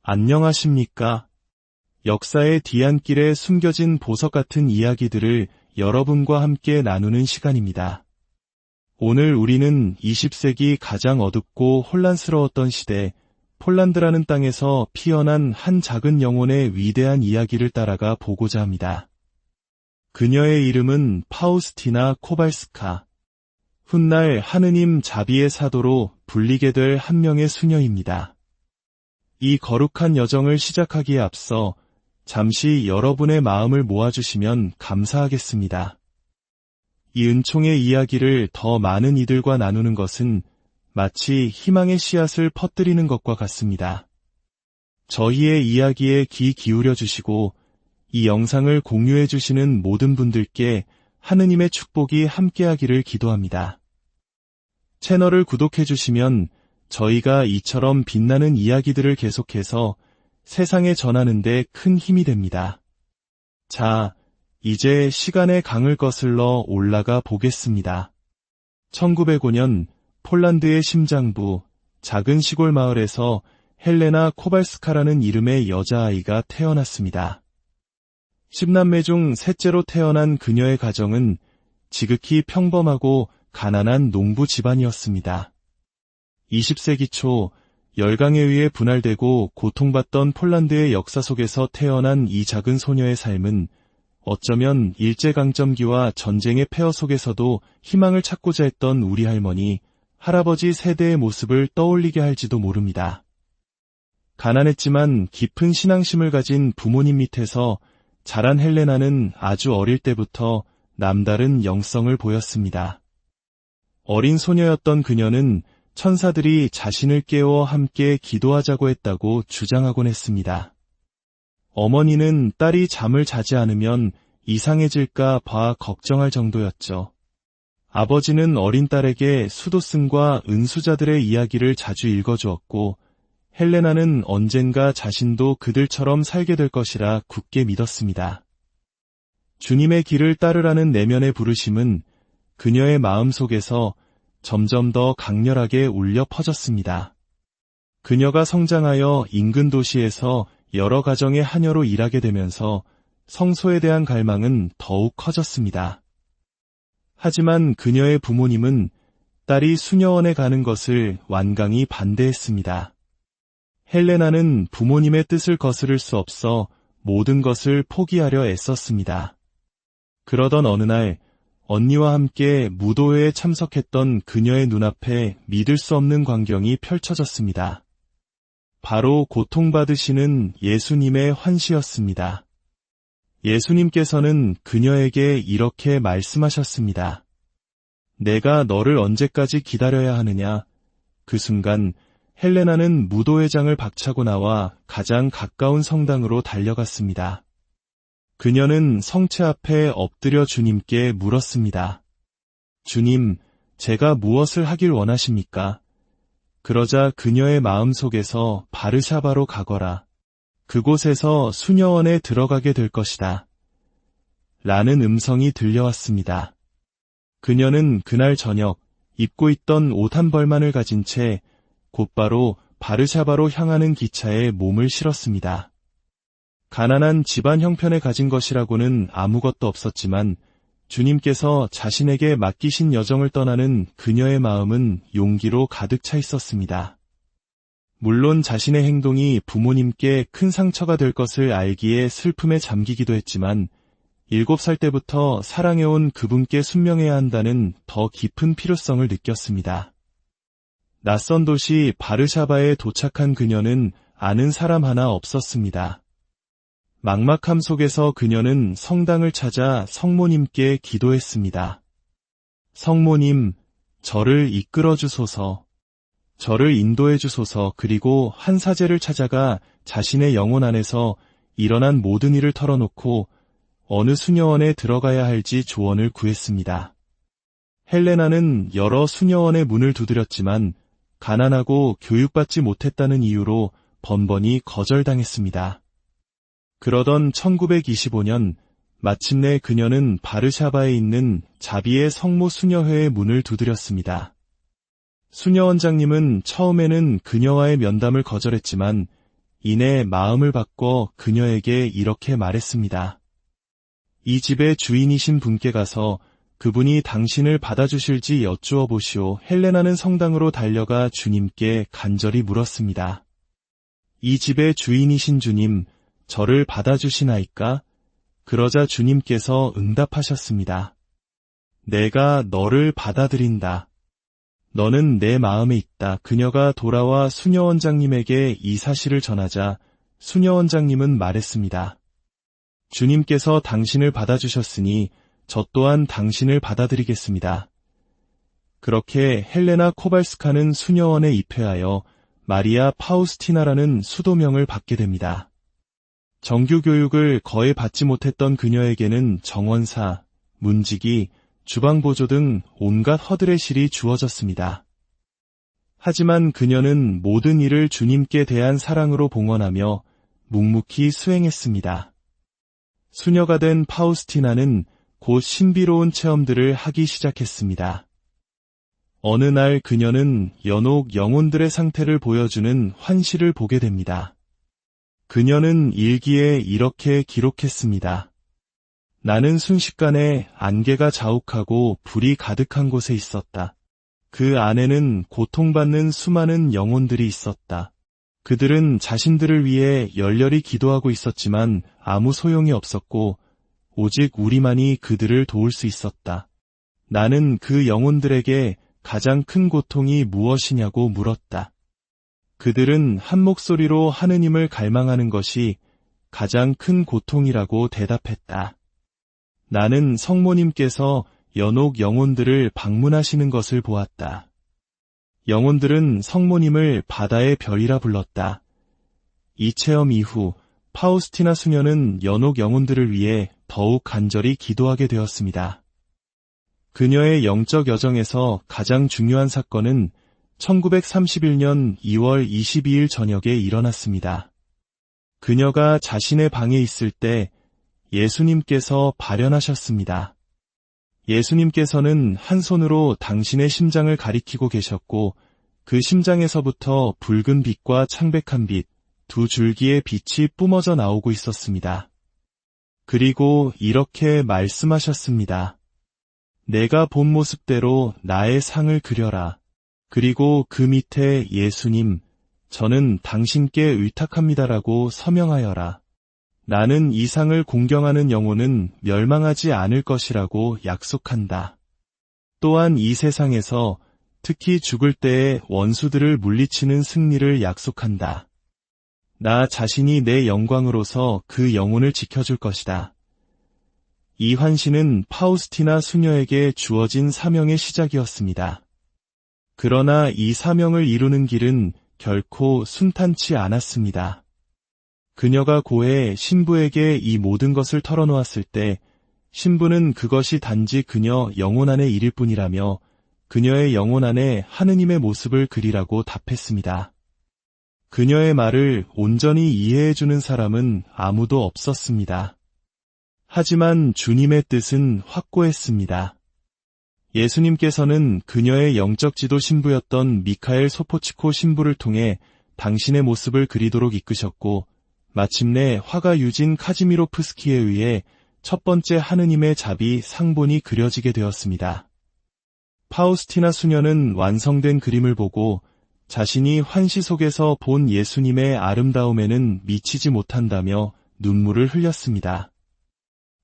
안녕하십니까? 역사의 뒤안길에 숨겨진 보석 같은 이야기들을 여러분과 함께 나누는 시간입니다. 오늘 우리는 20세기 가장 어둡고 혼란스러웠던 시대, 폴란드라는 땅에서 피어난 한 작은 영혼의 위대한 이야기를 따라가 보고자 합니다. 그녀의 이름은 파우스티나 코발스카. 훗날 하느님 자비의 사도로 불리게 될 한 명의 수녀입니다. 이 거룩한 여정을 시작하기에 앞서 잠시 여러분의 마음을 모아주시면 감사하겠습니다. 이 은총의 이야기를 더 많은 이들과 나누는 것은 마치 희망의 씨앗을 퍼뜨리는 것과 같습니다. 저희의 이야기에 귀 기울여 주시고 이 영상을 공유해 주시는 모든 분들께 하느님의 축복이 함께하기를 기도합니다. 채널을 구독해 주시면 저희가 이처럼 빛나는 이야기들을 계속해서 세상에 전하는 데 큰 힘이 됩니다. 자, 이제 시간의 강을 거슬러 올라가 보겠습니다. 1905년 폴란드의 심장부, 작은 시골 마을에서 헬레나 코발스카라는 이름의 여자아이가 태어났습니다. 10남매 중 셋째로 태어난 그녀의 가정은 지극히 평범하고 가난한 농부 집안이었습니다. 20세기 초 열강에 의해 분할되고 고통받던 폴란드의 역사 속에서 태어난 이 작은 소녀의 삶은 어쩌면 일제강점기와 전쟁의 폐허 속에서도 희망을 찾고자 했던 우리 할머니, 할아버지 세대의 모습을 떠올리게 할지도 모릅니다. 가난했지만 깊은 신앙심을 가진 부모님 밑에서 자란 헬레나는 아주 어릴 때부터 남다른 영성을 보였습니다. 어린 소녀였던 그녀는 천사들이 자신을 깨워 함께 기도하자고 했다고 주장하곤 했습니다. 어머니는 딸이 잠을 자지 않으면 이상해질까 봐 걱정할 정도였죠. 아버지는 어린 딸에게 수도승과 은수자들의 이야기를 자주 읽어주었고 헬레나는 언젠가 자신도 그들처럼 살게 될 것이라 굳게 믿었습니다. 주님의 길을 따르라는 내면의 부르심은 그녀의 마음속에서 점점 더 강렬하게 울려 퍼졌습니다. 그녀가 성장하여 인근 도시에서 여러 가정의 하녀로 일하게 되면서 성소에 대한 갈망은 더욱 커졌습니다. 하지만 그녀의 부모님은 딸이 수녀원에 가는 것을 완강히 반대했습니다. 헬레나는 부모님의 뜻을 거스를 수 없어 모든 것을 포기하려 애썼습니다. 그러던 어느 날 언니와 함께 무도회에 참석했던 그녀의 눈앞에 믿을 수 없는 광경이 펼쳐졌습니다. 바로 고통받으시는 예수님의 환시였습니다. 예수님께서는 그녀에게 이렇게 말씀하셨습니다. 내가 너를 언제까지 기다려야 하느냐? 그 순간 헬레나는 무도회장을 박차고 나와 가장 가까운 성당으로 달려갔습니다. 그녀는 성체 앞에 엎드려 주님께 물었습니다. 주님, 제가 무엇을 하길 원하십니까? 그러자 그녀의 마음속에서 바르샤바로 가거라. 그곳에서 수녀원에 들어가게 될 것이다. 라는 음성이 들려왔습니다. 그녀는 그날 저녁 입고 있던 옷 한 벌만을 가진 채 곧바로 바르샤바로 향하는 기차에 몸을 실었습니다. 가난한 집안 형편에 가진 것이라고는 아무것도 없었지만 주님께서 자신에게 맡기신 여정을 떠나는 그녀의 마음은 용기로 가득 차 있었습니다. 물론 자신의 행동이 부모님께 큰 상처가 될 것을 알기에 슬픔에 잠기기도 했지만 7살 때부터 사랑해온 그분께 순명해야 한다는 더 깊은 필요성을 느꼈습니다. 낯선 도시 바르샤바에 도착한 그녀는 아는 사람 하나 없었습니다. 막막함 속에서 그녀는 성당을 찾아 성모님께 기도했습니다. 성모님, 저를 이끌어 주소서. 저를 인도해 주소서. 그리고 한 사제를 찾아가 자신의 영혼 안에서 일어난 모든 일을 털어놓고 어느 수녀원에 들어가야 할지 조언을 구했습니다. 헬레나는 여러 수녀원의 문을 두드렸지만 가난하고 교육받지 못했다는 이유로 번번이 거절당했습니다. 그러던 1925년 마침내 그녀는 바르샤바에 있는 자비의 성모 수녀회의 문을 두드렸습니다. 수녀원장님은 처음에는 그녀와의 면담을 거절했지만 이내 마음을 바꿔 그녀에게 이렇게 말했습니다. 이 집의 주인이신 분께 가서 그분이 당신을 받아주실지 여쭈어 보시오. 헬레나는 성당으로 달려가 주님께 간절히 물었습니다. 이 집의 주인이신 주님, 저를 받아주시나이까? 그러자 주님께서 응답하셨습니다. 내가 너를 받아들인다. 너는 내 마음에 있다. 그녀가 돌아와 수녀 원장님에게 이 사실을 전하자 수녀 원장님은 말했습니다. 주님께서 당신을 받아주셨으니 저 또한 당신을 받아들이겠습니다. 그렇게 헬레나 코발스카는 수녀원에 입회하여 마리아 파우스티나라는 수도명을 받게 됩니다. 정규 교육을 거의 받지 못했던 그녀에게는 정원사, 문지기, 주방보조 등 온갖 허들의 실이 주어졌습니다. 하지만 그녀는 모든 일을 주님께 대한 사랑으로 봉헌하며 묵묵히 수행했습니다. 수녀가 된 파우스티나는 곧 신비로운 체험들을 하기 시작했습니다. 어느 날 그녀는 연옥 영혼들의 상태를 보여주는 환시를 보게 됩니다. 그녀는 일기에 이렇게 기록했습니다. 나는 순식간에 안개가 자욱하고 불이 가득한 곳에 있었다. 그 안에는 고통받는 수많은 영혼들이 있었다. 그들은 자신들을 위해 열렬히 기도하고 있었지만 아무 소용이 없었고 오직 우리만이 그들을 도울 수 있었다. 나는 그 영혼들에게 가장 큰 고통이 무엇이냐고 물었다. 그들은 한 목소리로 하느님을 갈망하는 것이 가장 큰 고통이라고 대답했다. 나는 성모님께서 연옥 영혼들을 방문하시는 것을 보았다. 영혼들은 성모님을 바다의 별이라 불렀다. 이 체험 이후 파우스티나 수녀는 연옥 영혼들을 위해 더욱 간절히 기도하게 되었습니다. 그녀의 영적 여정에서 가장 중요한 사건은 1931년 2월 22일 저녁에 일어났습니다. 그녀가 자신의 방에 있을 때 예수님께서 발현하셨습니다. 예수님께서는 한 손으로 당신의 심장을 가리키고 계셨고 그 심장에서부터 붉은 빛과 창백한 빛, 두 줄기의 빛이 뿜어져 나오고 있었습니다. 그리고 이렇게 말씀하셨습니다. 내가 본 모습대로 나의 상을 그려라. 그리고 그 밑에 예수님, 저는 당신께 의탁합니다라고 서명하여라. 나는 이 상을 공경하는 영혼은 멸망하지 않을 것이라고 약속한다. 또한 이 세상에서 특히 죽을 때에 원수들을 물리치는 승리를 약속한다. 나 자신이 내 영광으로서 그 영혼을 지켜줄 것이다. 이 환시는 파우스티나 수녀에게 주어진 사명의 시작이었습니다. 그러나 이 사명을 이루는 길은 결코 순탄치 않았습니다. 그녀가 고해 신부에게 이 모든 것을 털어놓았을 때 신부는 그것이 단지 그녀 영혼 안의 일일 뿐이라며 그녀의 영혼 안에 하느님의 모습을 그리라고 답했습니다. 그녀의 말을 온전히 이해해주는 사람은 아무도 없었습니다. 하지만 주님의 뜻은 확고했습니다. 예수님께서는 그녀의 영적 지도 신부였던 미카엘 소포치코 신부를 통해 당신의 모습을 그리도록 이끄셨고 마침내 화가 유진 카지미로프스키에 의해 첫 번째 하느님의 자비 상본이 그려지게 되었습니다. 파우스티나 수녀는 완성된 그림을 보고 자신이 환시 속에서 본 예수님의 아름다움에는 미치지 못한다며 눈물을 흘렸습니다.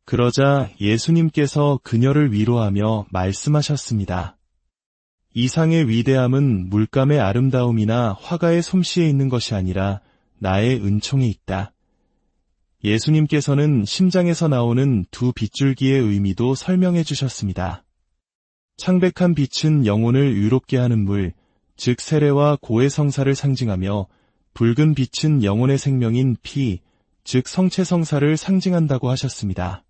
그러자 예수님께서 그녀를 위로하며 말씀하셨습니다. 이 상의 위대함은 물감의 아름다움이나 화가의 솜씨에 있는 것이 아니라 나의 은총에 있다. 예수님께서는 심장에서 나오는 두 빗줄기의 의미도 설명해 주셨습니다. 창백한 빛은 영혼을 의롭게 하는 물, 즉 세례와 고해 성사를 상징하며 붉은 빛은 영혼의 생명인 피, 즉 성체 성사를 상징한다고 하셨습니다.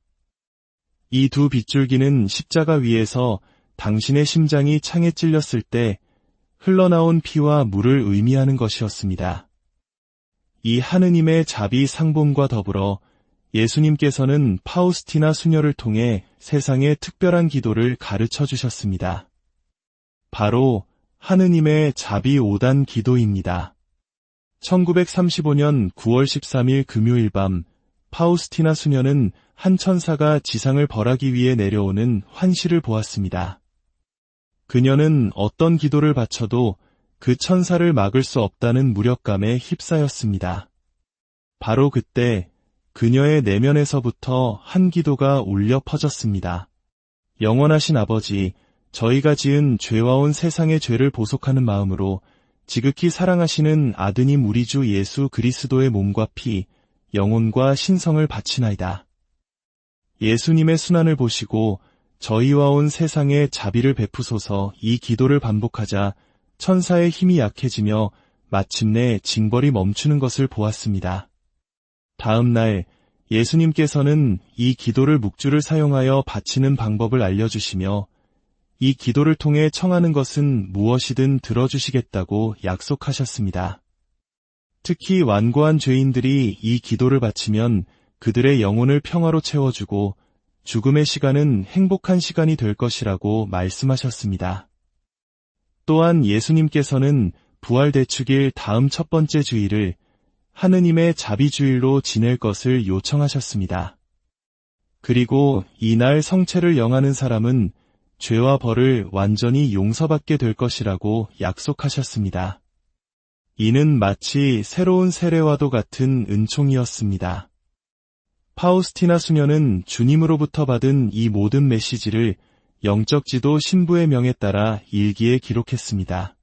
이 두 빗줄기는 십자가 위에서 당신의 심장이 창에 찔렸을 때 흘러나온 피와 물을 의미하는 것이었습니다. 이 하느님의 자비 상본과 더불어 예수님께서는 파우스티나 수녀를 통해 세상의 특별한 기도를 가르쳐 주셨습니다. 바로 하느님의 자비 5단 기도입니다. 1935년 9월 13일 금요일 밤 파우스티나 수녀는 한 천사가 지상을 벌하기 위해 내려오는 환시를 보았습니다. 그녀는 어떤 기도를 바쳐도 그 천사를 막을 수 없다는 무력감에 휩싸였습니다. 바로 그때 그녀의 내면에서부터 한 기도가 울려 퍼졌습니다. 영원하신 아버지, 저희가 지은 죄와온 세상의 죄를 보속하는 마음으로 지극히 사랑하시는 아드님 우리 주 예수 그리스도의 몸과 피, 영혼과 신성을 바치나이다. 예수님의 순환을 보시고 저희와 온 세상에 자비를 베푸소서. 이 기도를 반복하자 천사의 힘이 약해지며 마침내 징벌이 멈추는 것을 보았습니다. 다음 날 예수님께서는 이 기도를 묵주를 사용하여 바치는 방법을 알려주시며 이 기도를 통해 청하는 것은 무엇이든 들어주시겠다고 약속하셨습니다. 특히 완고한 죄인들이 이 기도를 바치면 그들의 영혼을 평화로 채워주고 죽음의 시간은 행복한 시간이 될 것이라고 말씀하셨습니다. 또한 예수님께서는 부활대축일 다음 첫 번째 주일을 하느님의 자비주일로 지낼 것을 요청하셨습니다. 그리고 이날 성체를 영하는 사람은 죄와 벌을 완전히 용서받게 될 것이라고 약속하셨습니다. 이는 마치 새로운 세례와도 같은 은총이었습니다. 파우스티나 수녀는 주님으로부터 받은 이 모든 메시지를 영적 지도 신부의 명에 따라 일기에 기록했습니다.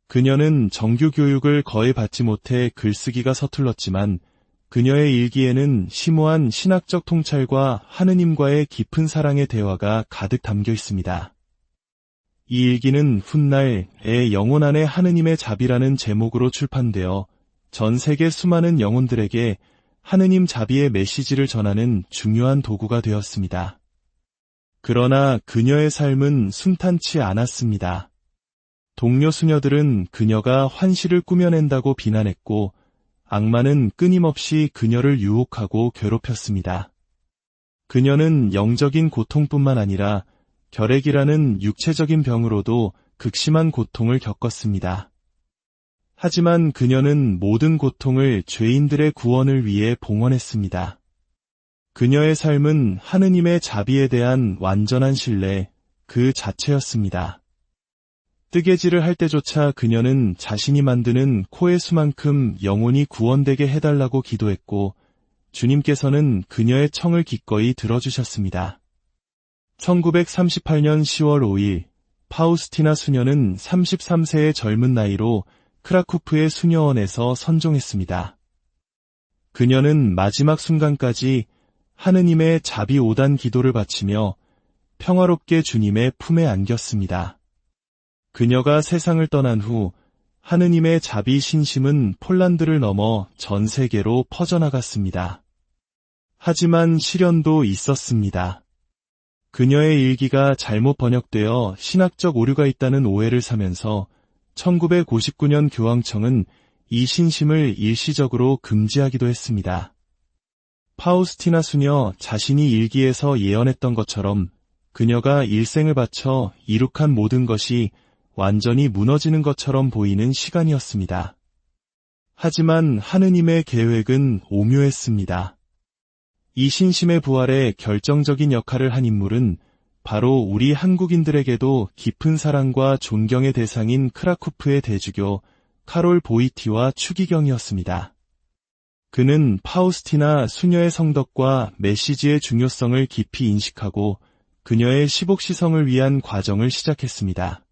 그녀는 정규 교육을 거의 받지 못해 글쓰기가 서툴렀지만 그녀의 일기에는 심오한 신학적 통찰과 하느님과의 깊은 사랑의 대화가 가득 담겨 있습니다. 이 일기는 훗날의 영혼 안에 하느님의 자비라는 제목으로 출판되어 전 세계 수많은 영혼들에게 하느님 자비의 메시지를 전하는 중요한 도구가 되었습니다. 그러나 그녀의 삶은 순탄치 않았습니다. 동료 수녀들은 그녀가 환시를 꾸며낸다고 비난했고 악마는 끊임없이 그녀를 유혹하고 괴롭혔습니다. 그녀는 영적인 고통뿐만 아니라 결핵이라는 육체적인 병으로도 극심한 고통을 겪었습니다. 하지만 그녀는 모든 고통을 죄인들의 구원을 위해 봉헌했습니다. 그녀의 삶은 하느님의 자비에 대한 완전한 신뢰 그 자체였습니다. 뜨개질을 할 때조차 그녀는 자신이 만드는 코의 수만큼 영혼이 구원되게 해달라고 기도했고 주님께서는 그녀의 청을 기꺼이 들어주셨습니다. 1938년 10월 5일 파우스티나 수녀는 33세의 젊은 나이로 크라쿠프의 수녀원에서 선종했습니다. 그녀는 마지막 순간까지 하느님의 자비 5단 기도를 바치며 평화롭게 주님의 품에 안겼습니다. 그녀가 세상을 떠난 후 하느님의 자비 신심은 폴란드를 넘어 전 세계로 퍼져나갔습니다. 하지만 시련도 있었습니다. 그녀의 일기가 잘못 번역되어 신학적 오류가 있다는 오해를 사면서 1959년 교황청은 이 신심을 일시적으로 금지하기도 했습니다. 파우스티나 수녀 자신이 일기에서 예언했던 것처럼 그녀가 일생을 바쳐 이룩한 모든 것이 완전히 무너지는 것처럼 보이는 시간이었습니다. 하지만 하느님의 계획은 오묘했습니다. 이 신심의 부활에 결정적인 역할을 한 인물은 바로 우리 한국인들에게도 깊은 사랑과 존경의 대상인 크라쿠프의 대주교 카롤 보이티와 추기경이었습니다. 그는 파우스티나 수녀의 성덕과 메시지의 중요성을 깊이 인식하고 그녀의 시복시성을 위한 과정을 시작했습니다.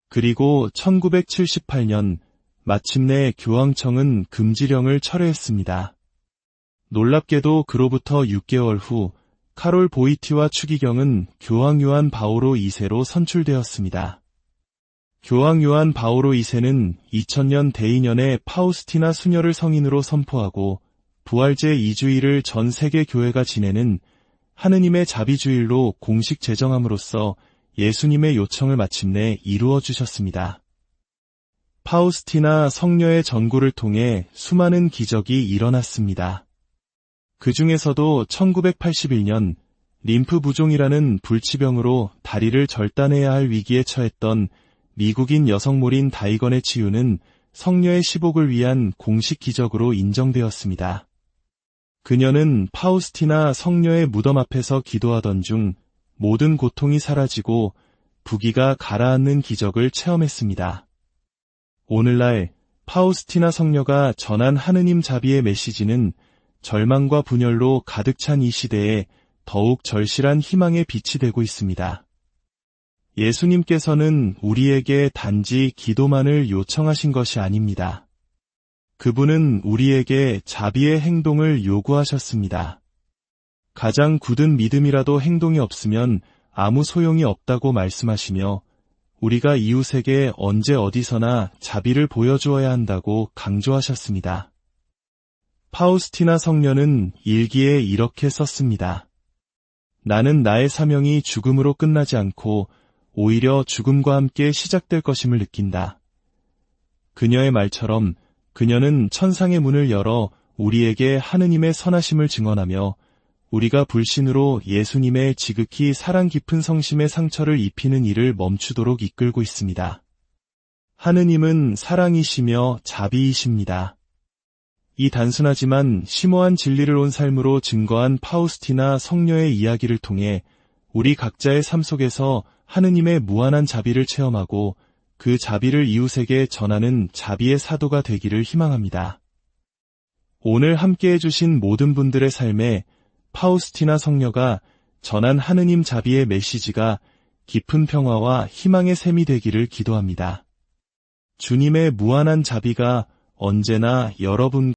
그리고 1978년 마침내 교황청은 금지령을 철회했습니다. 놀랍게도 그로부터 6개월 후 카롤 보이티와 추기경은 교황 요한 바오로 2세로 선출되었습니다. 교황 요한 바오로 2세는 2000년 대인연에 파우스티나 수녀를 성인으로 선포하고 부활제 2주일을 전 세계 교회가 지내는 하느님의 자비주일로 공식 제정함으로써 예수님의 요청을 마침내 이루어 주셨습니다. 파우스티나 성녀의 전구를 통해 수많은 기적이 일어났습니다. 그 중에서도 1981년 림프 부종이라는 불치병으로 다리를 절단해야 할 위기에 처했던 미국인 여성몰인 다이건의 치유는 성녀의 시복을 위한 공식 기적으로 인정되었습니다. 그녀는 파우스티나 성녀의 무덤 앞에서 기도하던 중 모든 고통이 사라지고 부귀가 가라앉는 기적을 체험했습니다. 오늘날 파우스티나 성녀가 전한 하느님 자비의 메시지는 절망과 분열로 가득 찬 이 시대에 더욱 절실한 희망의 빛이 되고 있습니다. 예수님께서는 우리에게 단지 기도만을 요청하신 것이 아닙니다. 그분은 우리에게 자비의 행동을 요구하셨습니다. 가장 굳은 믿음이라도 행동이 없으면 아무 소용이 없다고 말씀하시며 우리가 이웃에게 언제 어디서나 자비를 보여주어야 한다고 강조하셨습니다. 파우스티나 성녀는 일기에 이렇게 썼습니다. 나는 나의 사명이 죽음으로 끝나지 않고 오히려 죽음과 함께 시작될 것임을 느낀다. 그녀의 말처럼 그녀는 천상의 문을 열어 우리에게 하느님의 선하심을 증언하며 우리가 불신으로 예수님의 지극히 사랑 깊은 성심의 상처를 입히는 일을 멈추도록 이끌고 있습니다. 하느님은 사랑이시며 자비이십니다. 이 단순하지만 심오한 진리를 온 삶으로 증거한 파우스티나 성녀의 이야기를 통해 우리 각자의 삶 속에서 하느님의 무한한 자비를 체험하고 그 자비를 이웃에게 전하는 자비의 사도가 되기를 희망합니다. 오늘 함께 해주신 모든 분들의 삶에 파우스티나 성녀가 전한 하느님 자비의 메시지가 깊은 평화와 희망의 샘이 되기를 기도합니다. 주님의 무한한 자비가 언제나 여러분